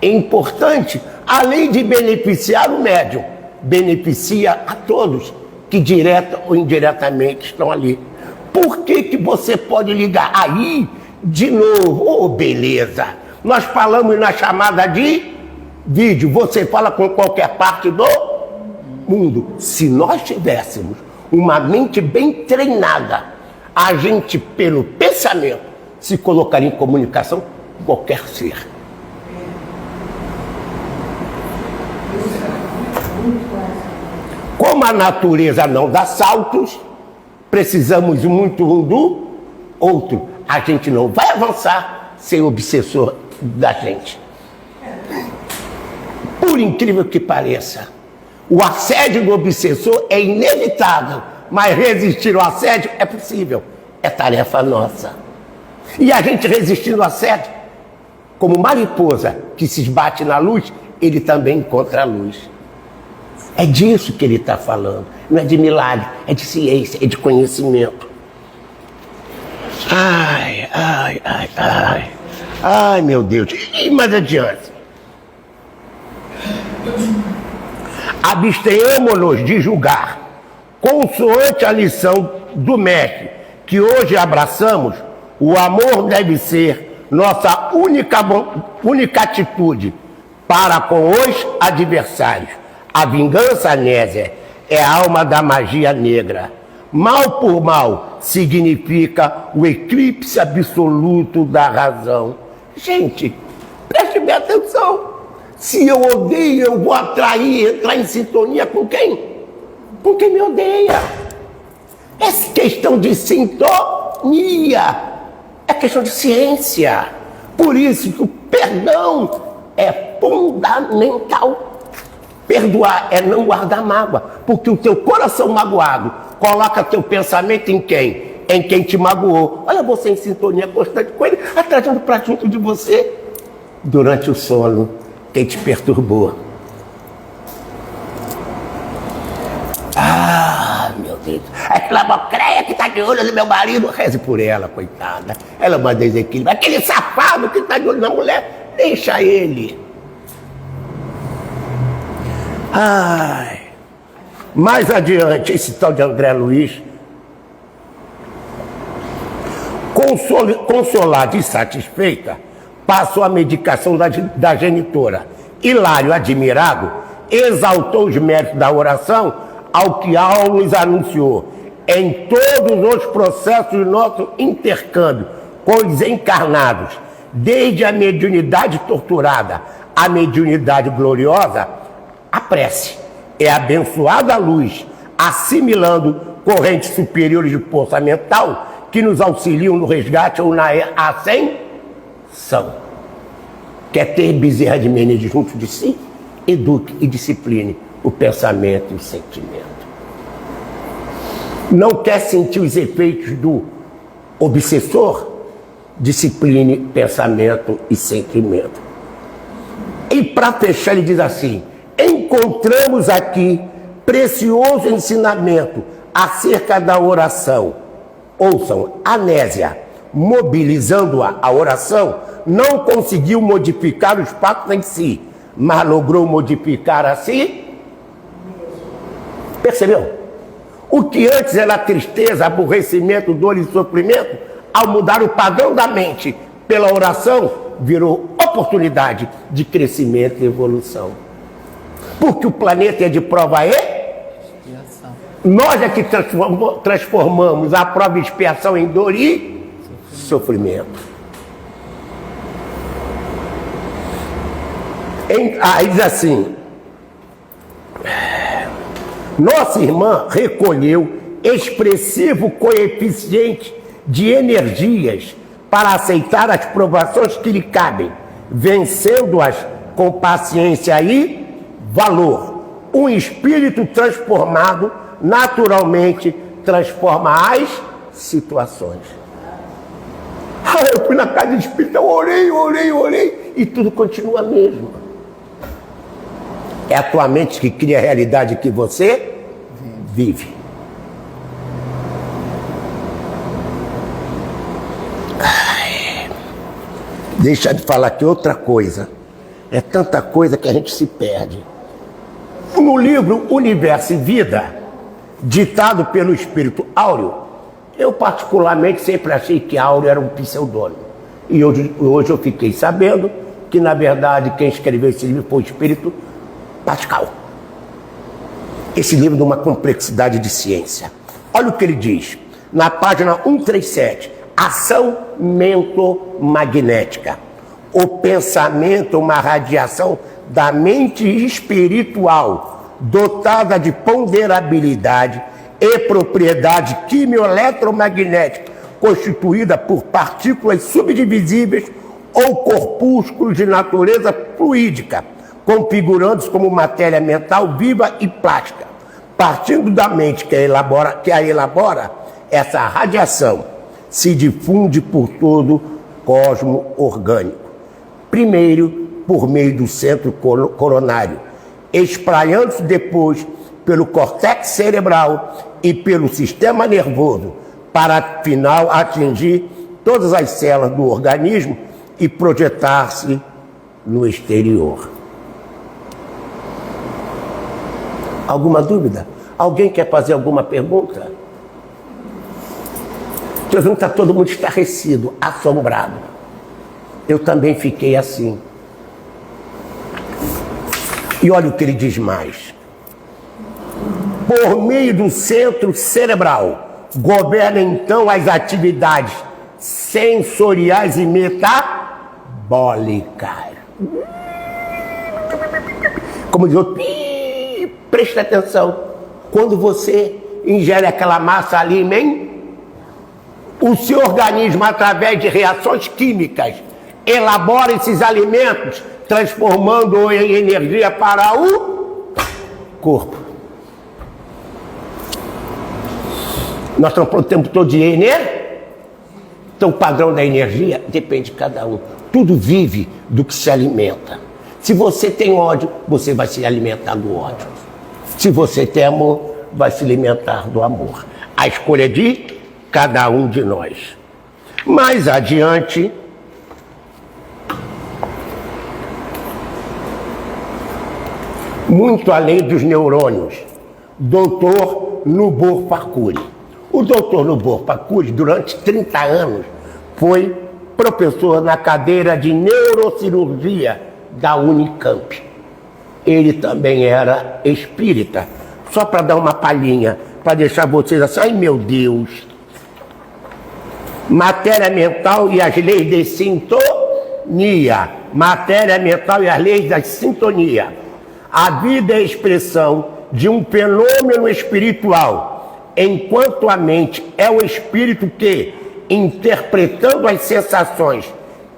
É importante, além de beneficiar o médium, beneficia a todos que direta ou indiretamente estão ali. Por que você pode ligar? Aí, de novo, beleza. Nós falamos na chamada de vídeo. Você fala com qualquer parte do mundo. Se nós tivéssemos uma mente bem treinada, a gente, pelo pensamento, se colocaria em comunicação com qualquer ser. Como a natureza não dá saltos, precisamos muito um do outro. A gente não vai avançar sem o obsessor da gente. Por incrível que pareça, o assédio do obsessor é inevitável, mas resistir ao assédio é possível. É tarefa nossa. E a gente resistindo ao assédio, como mariposa que se esbate na luz, ele também encontra a luz. É disso que ele está falando. Não é de milagre, é de ciência, é de conhecimento. Ai, meu Deus. E mais adiante. Abstenhamo-nos de julgar, consoante a lição do mestre, que hoje abraçamos. O amor deve ser nossa única atitude para com os adversários. A vingança, Nézia, é a alma da magia negra. Mal por mal significa o eclipse absoluto da razão. Gente, preste bem atenção. Se eu odeio, eu vou atrair, entrar em sintonia com quem? Com quem me odeia. É questão de sintonia. É questão de ciência. Por isso que o perdão é fundamental. Perdoar é não guardar mágoa, porque o teu coração magoado coloca teu pensamento em quem? Em quem te magoou. Olha você em sintonia constante com ele, atraindo para junto de você durante o sono quem te perturbou. Ah, meu Deus. Aquela mocreia que está de olho no meu marido, reze por ela, coitada. Ela é uma desequilíbrio. Aquele safado que está de olho na mulher, deixa ele. Ai. Mais adiante, esse tal de André Luiz, consolada e satisfeita, passou a medicação da genitora. Hilário, admirado, exaltou os méritos da oração ao que Aulos anunciou. Em todos os processos do nosso intercâmbio com os encarnados, desde a mediunidade torturada à mediunidade gloriosa, a prece é abençoada luz, assimilando correntes superiores de força mental que nos auxiliam no resgate ou na ascensão. Quer ter Bezerra de Menezes junto de si? Eduque e discipline o pensamento e o sentimento. Não quer sentir os efeitos do obsessor? Discipline pensamento e sentimento. E para fechar, ele diz assim: encontramos aqui precioso ensinamento acerca da oração. Ouçam, Anésia, mobilizando a oração, não conseguiu modificar os fatos em si, mas logrou modificar a si. Percebeu? O que antes era tristeza, aborrecimento, dor e sofrimento, ao mudar o padrão da mente pela oração, virou oportunidade de crescimento e evolução. Porque o planeta é de prova e nós é que transformamos a prova e expiação em dor e sofrimento. Aí diz assim: nossa irmã recolheu expressivo coeficiente de energias para aceitar as provações que lhe cabem, vencendo-as com paciência e valor. Um espírito transformado naturalmente transforma as situações. Eu fui na casa espírita, eu orei e tudo continua mesmo. É a tua mente que cria a realidade que você vive. Deixa de falar aqui outra coisa. É tanta coisa que a gente se perde. No livro Universo e Vida, ditado pelo Espírito Áureo, eu particularmente sempre achei que Áureo era um pseudônimo. E hoje eu fiquei sabendo que, na verdade, quem escreveu esse livro foi o Espírito Pascal. Esse livro de uma complexidade de ciência. Olha o que ele diz, na página 137, ação mentomagnética. O pensamento é uma radiação da mente espiritual, dotada de ponderabilidade e propriedade quimioeletromagnética, constituída por partículas subdivisíveis ou corpúsculos de natureza fluídica, configurando-se como matéria mental viva e plástica. Partindo da mente que a elabora, essa radiação se difunde por todo o cosmo orgânico. Primeiro, por meio do centro coronário, espraiando-se depois pelo córtex cerebral e pelo sistema nervoso, para, afinal, atingir todas as células do organismo e projetar-se no exterior. Alguma dúvida? Alguém quer fazer alguma pergunta? Vocês vão estar todo mundo estarrecido, assombrado. Eu também fiquei assim. E olha o que ele diz mais. Por meio do centro cerebral, governa então as atividades sensoriais e metabólicas. Como diz outro, preste atenção. Quando você ingere aquela massa ali, o seu organismo, através de reações químicas, elabora esses alimentos, transformando em energia para o corpo. Nós estamos falando o tempo todo de energia. Então o padrão da energia depende de cada um. Tudo vive do que se alimenta. Se você tem ódio, você vai se alimentar do ódio. Se você tem amor, vai se alimentar do amor. A escolha é de cada um de nós. Mais adiante, muito além dos neurônios, Dr. Nubor Fakuri. O Dr. Nubor Fakuri, durante 30 anos, foi professor na cadeira de neurocirurgia da Unicamp. Ele também era espírita. Só para dar uma palhinha, para deixar vocês assim, ai meu Deus. Matéria mental e as leis de sintonia. Matéria mental e as leis da sintonia. A vida é a expressão de um fenômeno espiritual, enquanto a mente é o espírito que, interpretando as sensações,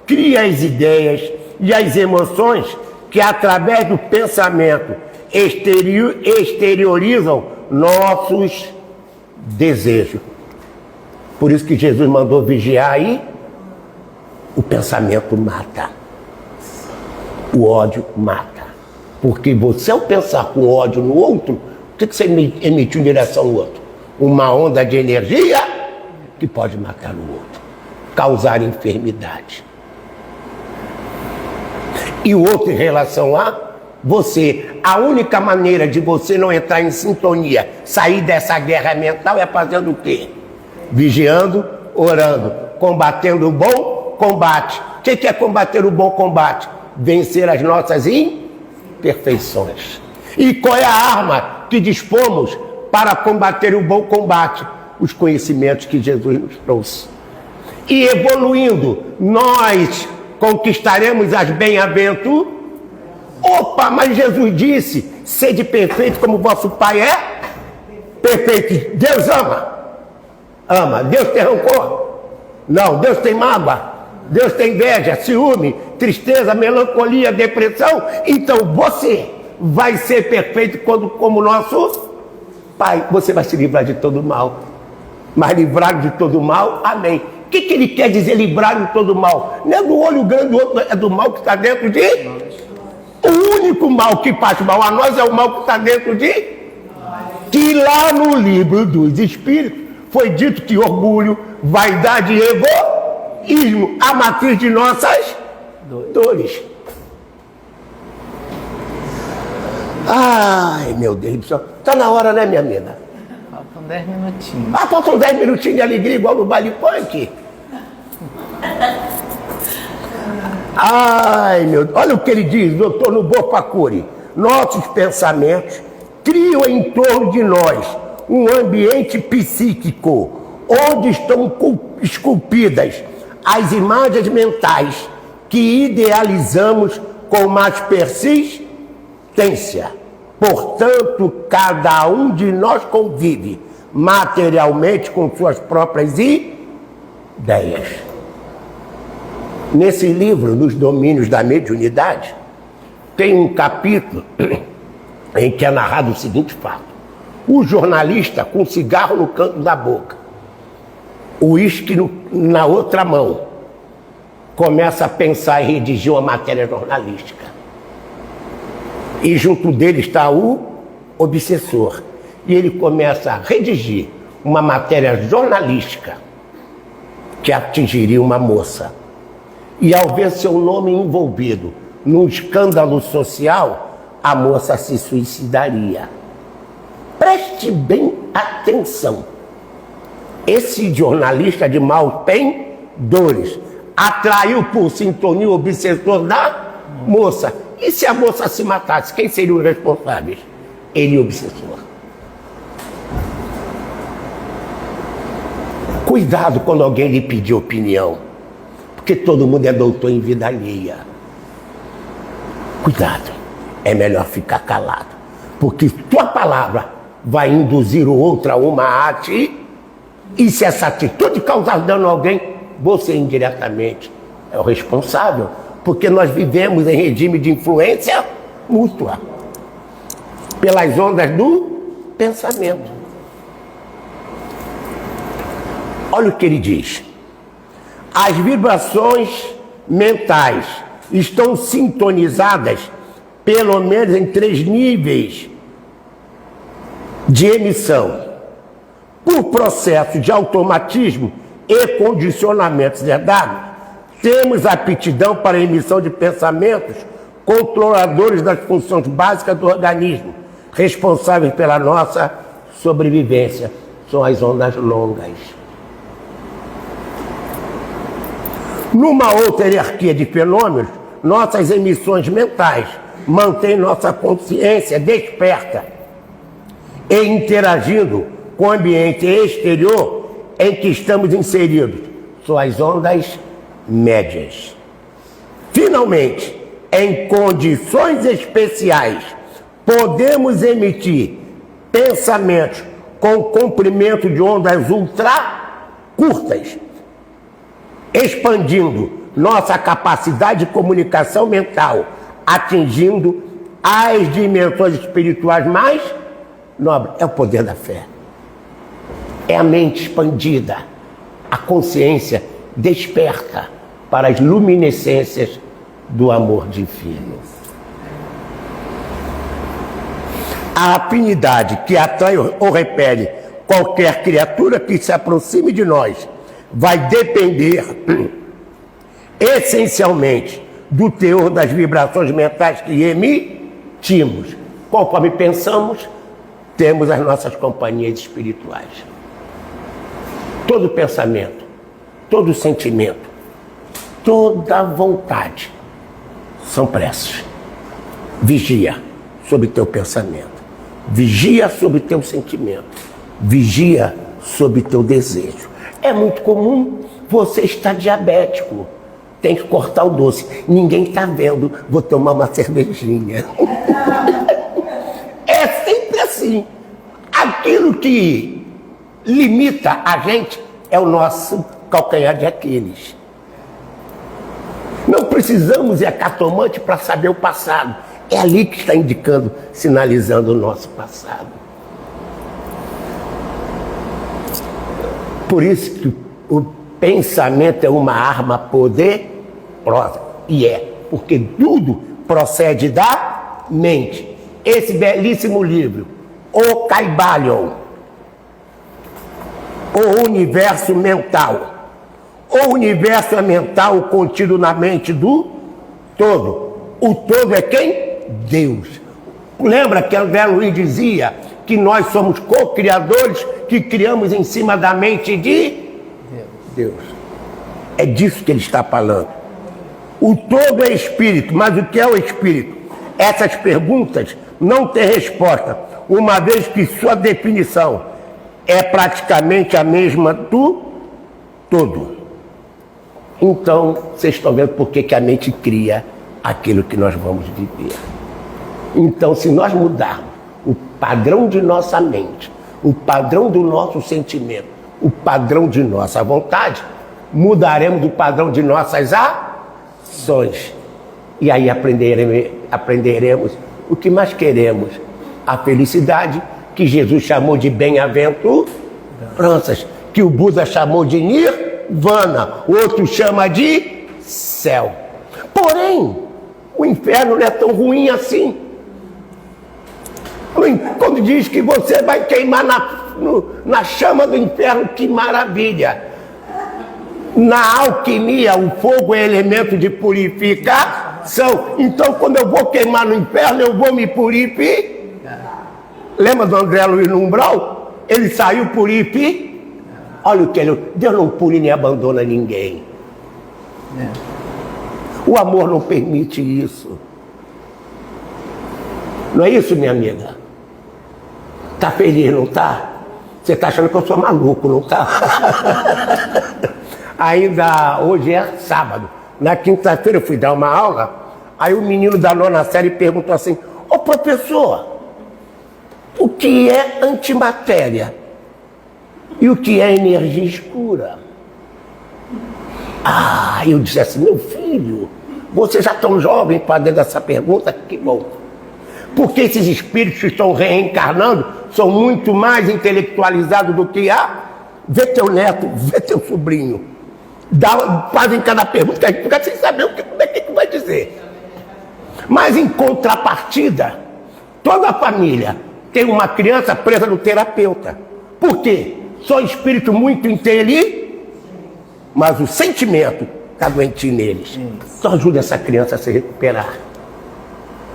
cria as ideias e as emoções que, através do pensamento, exteriorizam nossos desejos. Por isso que Jesus mandou vigiar aí. O pensamento mata. O ódio mata. Porque você, ao pensar com ódio no outro, o que você emitiu em direção ao outro? Uma onda de energia que pode matar o outro, causar enfermidade. E o outro em relação a você. A única maneira de você não entrar em sintonia, sair dessa guerra mental é fazendo o quê? Vigiando, orando, combatendo o bom combate. O que é combater o bom combate? Vencer as nossas imperfeições. E qual é a arma que dispomos para combater o bom combate? Os conhecimentos que Jesus nos trouxe. E evoluindo, nós conquistaremos as bem-aventuranças. Opa, mas Jesus disse, sede perfeito como vosso Pai é perfeito. Deus ama. Ama. Deus tem rancor? Não. Deus tem mágoa? Deus tem inveja, ciúme, tristeza, melancolia, depressão? Então você vai ser perfeito quando, como nosso Pai. Você vai se livrar de todo mal. Mas livrado de todo mal, amém. O que ele quer dizer livrado de todo mal? Não é do olho grande do outro, é do mal que está dentro de... O único mal que faz mal a nós é o mal que está dentro de... Que lá no livro dos Espíritos foi dito que orgulho, vaidade e egoísmo, a matriz de nossas dores. Ai, meu Deus do céu. Está na hora, né, minha amiga? Faltam 10 minutinhos. Ah, faltam 10 minutinhos de alegria igual no baile punk? Ai, meu Deus. Olha o que ele diz, Dr. Nubor Fakuri. Nossos pensamentos criam em torno de nós um ambiente psíquico onde estão esculpidas as imagens mentais que idealizamos com mais persistência. Portanto, cada um de nós convive materialmente com suas próprias ideias. Nesse livro, Nos Domínios da Mediunidade, tem um capítulo em que é narrado o seguinte fato. O jornalista com cigarro no canto da boca, o uísque na outra mão, começa a pensar em redigir uma matéria jornalística. E junto dele está o obsessor. E ele começa a redigir uma matéria jornalística que atingiria uma moça. E ao ver seu nome envolvido num escândalo social, a moça se suicidaria. Preste bem atenção. Esse jornalista de maus pendores atraiu por sintonia o obsessor da moça. E se a moça se matasse, quem seria o responsável? Ele, o obsessor. Cuidado quando alguém lhe pedir opinião, porque todo mundo é doutor em vida alheia. Cuidado, é melhor ficar calado, porque tua palavra vai induzir o outro a uma atitude, e se essa atitude causar dano a alguém, você indiretamente é o responsável, porque nós vivemos em regime de influência mútua, pelas ondas do pensamento. Olha o que ele diz. As vibrações mentais estão sintonizadas pelo menos em 3 níveis de emissão, por processo de automatismo e condicionamentos herdados. Temos aptidão para a emissão de pensamentos controladores das funções básicas do organismo, responsáveis pela nossa sobrevivência. São as ondas longas. Numa outra hierarquia de fenômenos, nossas emissões mentais mantêm nossa consciência desperta e interagindo com o ambiente exterior em que estamos inseridos. São as ondas médias. Finalmente, em condições especiais, podemos emitir pensamentos com comprimento de ondas ultra curtas, expandindo nossa capacidade de comunicação mental, atingindo as dimensões espirituais mais nobres. É o poder da fé. É a mente expandida, a consciência desperta para as luminescências do amor divino. A afinidade que atrai ou repele qualquer criatura que se aproxime de nós vai depender essencialmente do teor das vibrações mentais que emitimos. Conforme pensamos, temos as nossas companhias espirituais. Todo pensamento, todo sentimento, toda vontade são preces. Vigia sobre teu pensamento, vigia sobre teu sentimento, vigia sobre teu desejo. É muito comum você estar diabético, tem que cortar o doce, ninguém está vendo, vou tomar uma cervejinha. É sempre assim. Aquilo que limita a gente é o nosso calcanhar de Aquiles. Não precisamos ir a cartomante para saber o passado. É ali que está indicando, sinalizando o nosso passado. Por isso que o pensamento é uma arma poderosa. E é, porque tudo procede da mente. Esse belíssimo livro, O Kybalion, O Universo Mental. O universo é mental contido na mente do todo. O todo é quem? Deus. Lembra que André Luiz dizia que nós somos co-criadores, que criamos em cima da mente de Deus. É disso que ele está falando. O todo é espírito, mas o que é o espírito? Essas perguntas não têm resposta, uma vez que sua definição é praticamente a mesma do todo. Então, vocês estão vendo por que a mente cria aquilo que nós vamos viver. Então, se nós mudarmos o padrão de nossa mente, o padrão do nosso sentimento, o padrão de nossa vontade, mudaremos o padrão de nossas ações. E aí aprenderemos o que mais queremos, a felicidade, que Jesus chamou de bem-aventuranças, que o Buda chamou de nirvana, o outro chama de céu. Porém, o inferno não é tão ruim assim. Quando diz que você vai queimar na chama do inferno, que maravilha! Na alquimia, o fogo é elemento de purificação. Então, quando eu vou queimar no inferno, eu vou me purificar. Lembra do André Luiz no umbral? Ele saiu purificado. Olha o que ele... Deus não pune nem abandona ninguém. O amor não permite isso. Não é isso, minha amiga? Tá feliz, não tá? Você tá achando que eu sou maluco, não tá? Ainda hoje é sábado. Na quinta-feira eu fui dar uma aula, aí o menino da 9ª série perguntou assim: ô professor, o que é antimatéria? E o que é energia escura? Eu disse assim, meu filho, você já tão jovem para dentro dessa pergunta, que bom. Porque esses espíritos que estão reencarnando são muito mais intelectualizados do que vê teu neto, vê teu sobrinho. Fazem cada pergunta, a gente fica sem saber como é que vai dizer. Mas em contrapartida, toda a família tem uma criança presa no terapeuta. Por quê? Só espírito muito inteligente, mas o sentimento está doentinho neles. Então ajuda essa criança a se recuperar.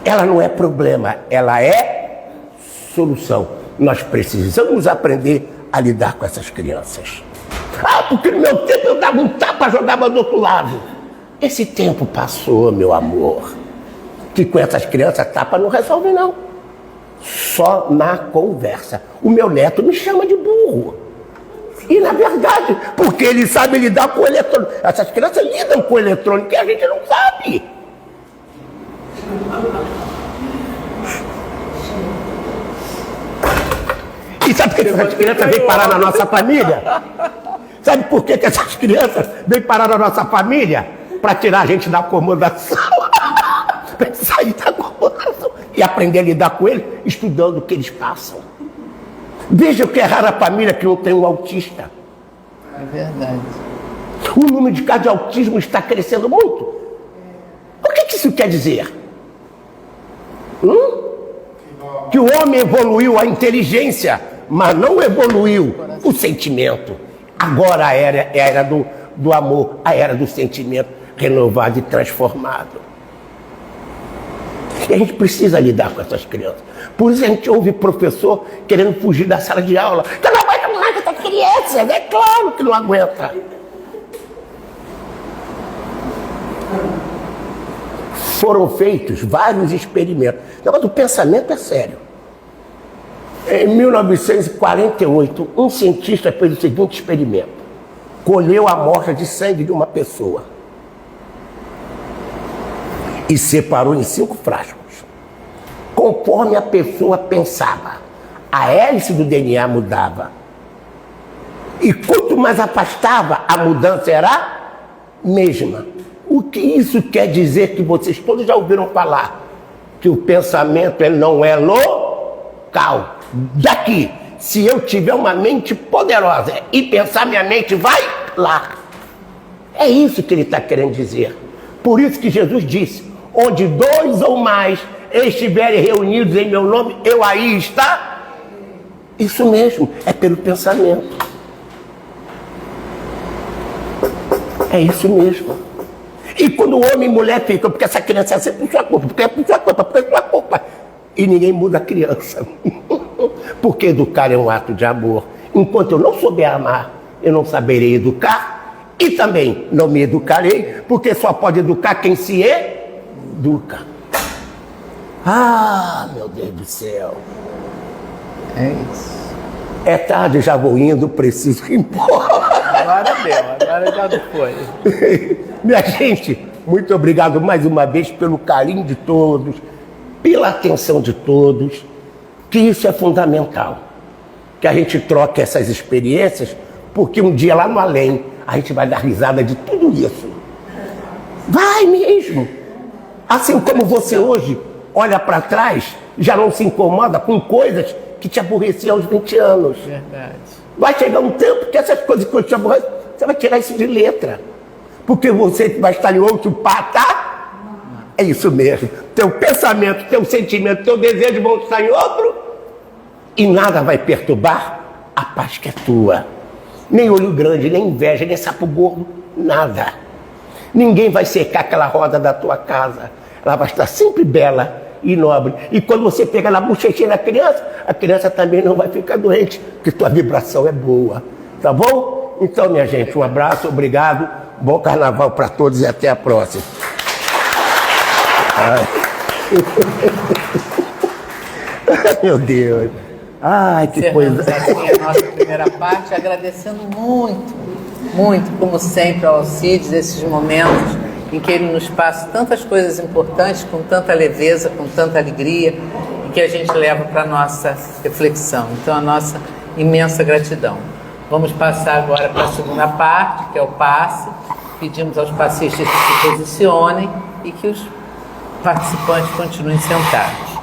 Ela não é problema, ela é solução. Nós precisamos aprender a lidar com essas crianças. Porque no meu tempo eu dava um tapa, jogava do outro lado. Esse tempo passou, meu amor. Que com essas crianças tapa não resolve, não. Só na conversa. O meu neto me chama de burro. E na verdade, porque ele sabe lidar com o eletrônico. Essas crianças lidam com o eletrônico e a gente não sabe. E sabe por que essas crianças vêm parar na nossa família? Sabe por que essas crianças vêm parar na nossa família? Para tirar a gente da acomodação. Para sair da acomodação e aprender a lidar com eles, estudando o que eles passam. Veja o que é rara a família que não tem um autista. É verdade. O número de casos de autismo está crescendo muito. O que isso quer dizer? Que o homem evoluiu a inteligência, mas não evoluiu o sentimento. Agora é a era do amor, a era do sentimento renovado e transformado. E a gente precisa lidar com essas crianças. Por isso a gente ouve professor querendo fugir da sala de aula. Eu não aguento mais essa criança, é claro que não aguenta. Foram feitos vários experimentos. Mas o pensamento é sério. Em 1948, um cientista fez o seguinte experimento. Colheu a amostra de sangue de uma pessoa e separou em 5 frascos. Conforme a pessoa pensava, a hélice do DNA mudava. E quanto mais afastava, a mudança era mesma. O que isso quer dizer? Que vocês todos já ouviram falar que o pensamento ele não é local. Daqui, se eu tiver uma mente poderosa e pensar, minha mente vai lá. É isso que ele está querendo dizer. Por isso que Jesus disse, onde 2 ou mais estiverem reunidos em meu nome, eu aí está. Isso mesmo, é pelo pensamento. É isso mesmo. E quando o homem e mulher ficam, porque essa criança é sempre por sua culpa, porque é por sua culpa, porque é por sua culpa. E ninguém muda a criança. Porque educar é um ato de amor. Enquanto eu não souber amar, eu não saberei educar. E também não me educarei, porque só pode educar quem se educa. Meu Deus do céu. É isso. É tarde, já vou indo, preciso ir embora. Agora deu, agora já foi. Minha gente, muito obrigado mais uma vez pelo carinho de todos, pela atenção de todos, que isso é fundamental. Que a gente troque essas experiências, porque um dia lá no além, a gente vai dar risada de tudo isso. Vai mesmo. Assim como você hoje olha para trás, já não se incomoda com coisas que te aborreciam aos 20 anos. Verdade. Vai chegar um tempo que essas coisas que te aborrecem, você vai tirar isso de letra. Porque você vai estar em outro patamar. É isso mesmo. Teu pensamento, teu sentimento, teu desejo vão estar em outro. E nada vai perturbar a paz que é tua. Nem olho grande, nem inveja, nem sapo gordo, nada. Ninguém vai secar aquela roda da tua casa. Ela vai estar sempre bela e nobre. E quando você pega na bochechinha da criança, a criança também não vai ficar doente, porque tua vibração é boa. Tá bom? Então, minha gente, um abraço, obrigado. Bom carnaval para todos e até a próxima. Meu Deus. Ai, que coisa. Assim a nossa primeira parte, agradecendo muito, muito, como sempre, ao Alcides, esses momentos em que ele nos passa tantas coisas importantes, com tanta leveza, com tanta alegria, e que a gente leva para a nossa reflexão. Então, a nossa imensa gratidão. Vamos passar agora para a segunda parte, que é o passe, Pedimos aos passistas que se posicionem e que os participantes continuem sentados.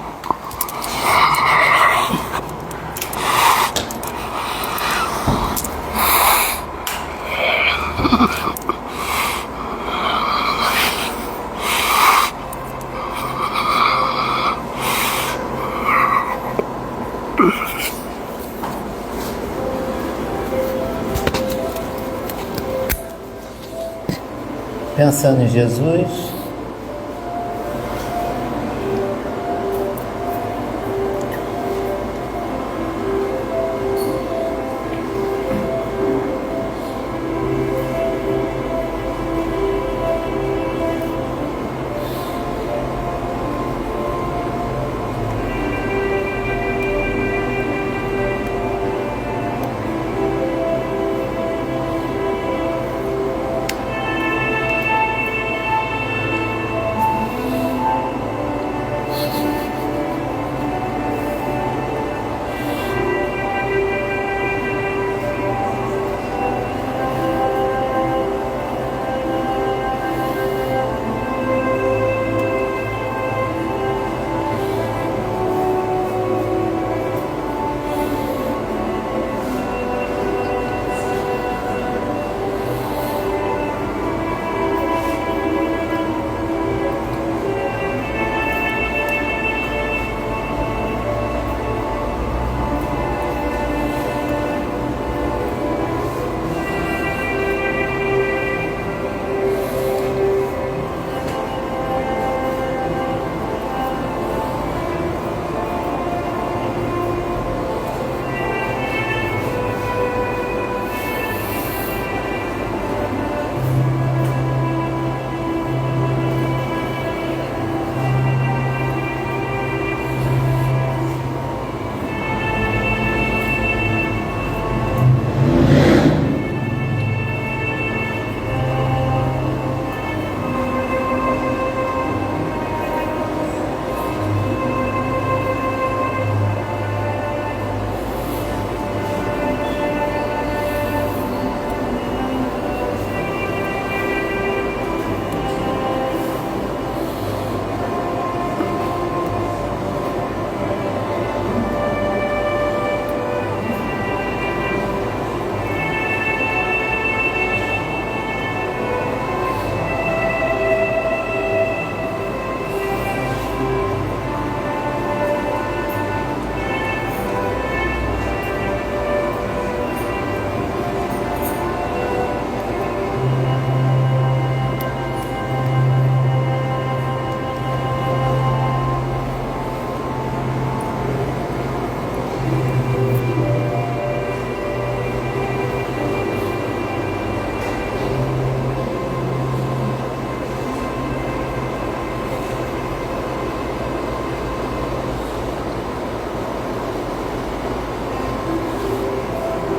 Pensando em Jesus,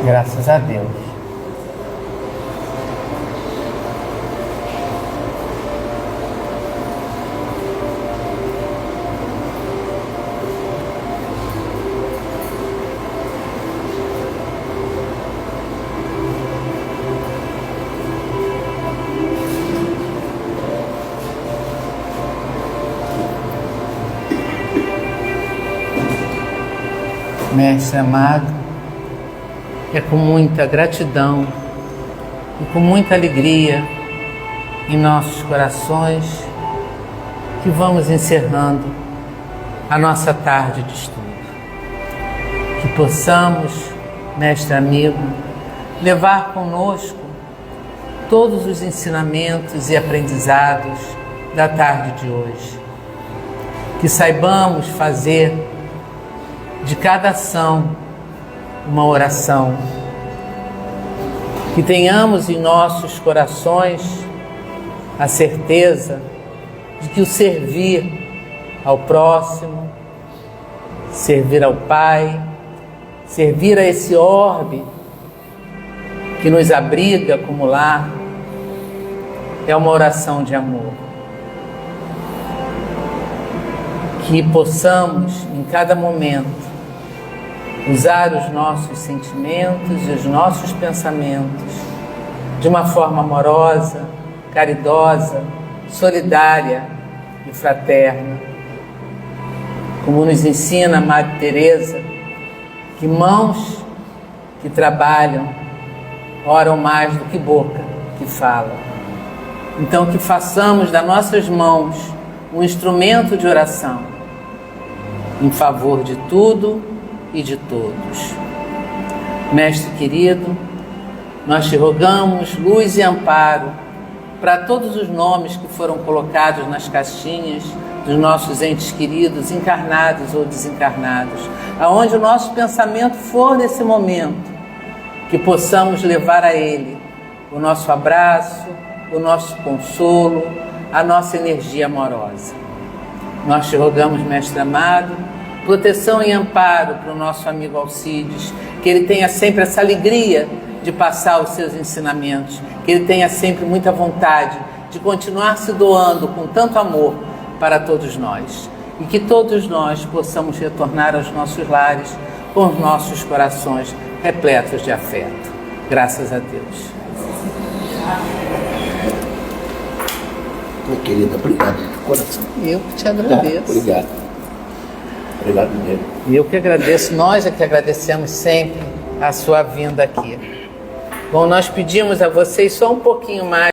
graças a Deus. Mestre amado, é com muita gratidão e com muita alegria em nossos corações que vamos encerrando a nossa tarde de estudo. Que possamos, mestre amigo, levar conosco todos os ensinamentos e aprendizados da tarde de hoje. Que saibamos fazer de cada ação uma oração, que tenhamos em nossos corações a certeza de que o servir ao próximo, servir ao Pai, servir a esse orbe que nos abriga como lar, é uma oração de amor. Que possamos, em cada momento, usar os nossos sentimentos e os nossos pensamentos de uma forma amorosa, caridosa, solidária e fraterna. Como nos ensina a Madre Teresa, que mãos que trabalham oram mais do que boca que fala. Então, que façamos das nossas mãos um instrumento de oração em favor de tudo e de todos. Mestre querido, nós te rogamos luz e amparo para todos os nomes que foram colocados nas caixinhas dos nossos entes queridos, encarnados ou desencarnados, aonde o nosso pensamento for nesse momento, que possamos levar a ele o nosso abraço, o nosso consolo, a nossa energia amorosa. Nós te rogamos, Mestre amado, proteção e amparo para o nosso amigo Alcides, que ele tenha sempre essa alegria de passar os seus ensinamentos, que ele tenha sempre muita vontade de continuar se doando com tanto amor para todos nós, e que todos nós possamos retornar aos nossos lares com os nossos corações repletos de afeto. Graças a Deus. Minha querida, obrigado de coração. Eu que te agradeço. Tá, obrigado. Obrigado mesmo. E eu que agradeço, nós é que agradecemos sempre a sua vinda aqui. Bom, nós pedimos a vocês só um pouquinho mais